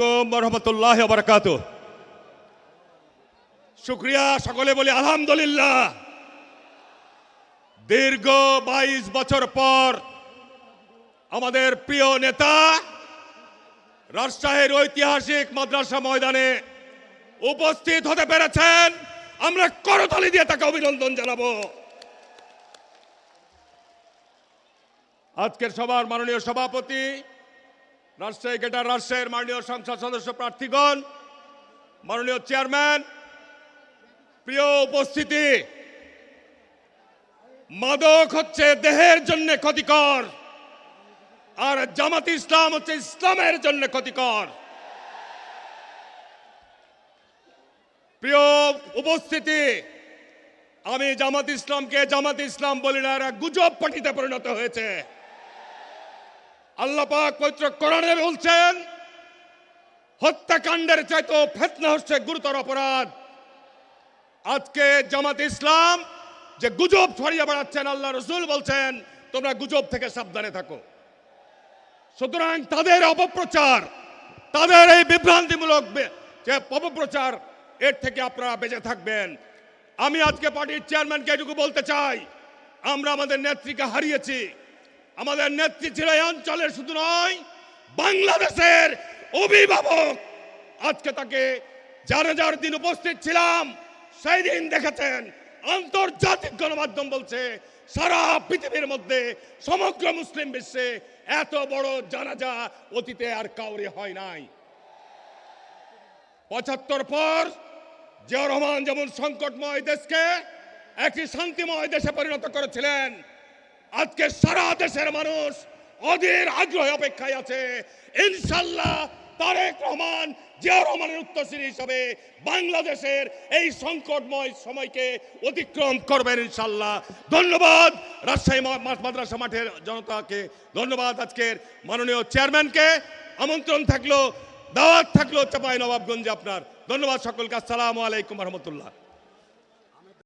রহমতুল্লাহ বারাকাত। শুকরিয়া, সকলে বলি আলহামদুলিল্লাহ। দীর্ঘ 22 বছর পর আমাদের প্রিয় নেতা রাজশাহীর ঐতিহাসিক মাদ্রাসা ময়দানে উপস্থিত হতে পেরেছেন। আমরা করতালি দিয়ে তাকে অভিনন্দন জানাবো। আজকের সভার মাননীয় সভাপতি, রাজশাহী গ্রেটার রাজশাহীর মাননীয় সংসদ সদস্য প্রার্থীগণ, মাননীয় চেয়ারম্যান, প্রিয় উপস্থিতি, মাদক হচ্ছে দেহের জন্য ক্ষতিকর, আর জামাত ইসলাম হচ্ছে ইসলামের জন্য ক্ষতিকর। প্রিয় উপস্থিতি, আমি জামাত ইসলামকে জামাত ইসলাম বলি না, এরা গুজব পার্টিতে পরিণত হয়েছে। আল্লাহ পাক পবিত্র কোরআনে বলছেন, হত্যাকাণ্ডের চাইতে ফিতনা হচ্ছে গুরুতর অপরাধ। আজকে জামাত ইসলাম যে গুজব ছড়িয়ে বেড়াচ্ছেন, আল্লাহ রসুল বলছেন তোমরা গুজব থেকে সাবধানে থাকো। সুতরাং তাদের অপপ্রচার, তাদের এই বিভ্রান্তিমূলক যে অপপ্রচার, এর থেকে আপনারা বেঁচে থাকবেন। আমি আজকে পার্টির চেয়ারম্যানকে এটুকু বলতে চাই, আমরা আমাদের নেত্রীকে হারিয়েছি। আমাদের নেত্রী ছিল এই অঞ্চলের শুধু নয়, বাংলাদেশের অভিভাবক। আজকে তাকে যার দিন উপস্থিত ছিলাম সেই দিন দেখেছেন, আন্তর্জাতিক গণমাধ্যম বলছে সারা পৃথিবীর মধ্যে সমগ্র মুসলিম বিশ্বে এত বড় জানাজা অতীতে আর কাউরে হয় নাই। ৭৫ পর জিয়াউর রহমান যেমন সংকটময় দেশকে একটি শান্তিময় দেশে পরিণত করেছিলেন, আজকে সারা দেশের মানুষ অধীর আগ্রহে অপেক্ষায় আছে। ইনশাল্লাহ তারেক রহমান জিয়াউর রহমানের উত্তরসূরি হিসাবে বাংলাদেশের এই সংকটময় সময়কে অতিক্রম করবেন ইনশাল্লাহ। ধন্যবাদ রাজশাহী মাদ্রাসা মাঠের জনতাকে, ধন্যবাদ আজকের মাননীয় চেয়ারম্যানকে। আমন্ত্রণ থাকলো, দাওয়াত থাকলো চাঁপাই নবাবগঞ্জে আপনার। ধন্যবাদ সকলকে। আসসালামু আলাইকুম রহমতুল্লাহ।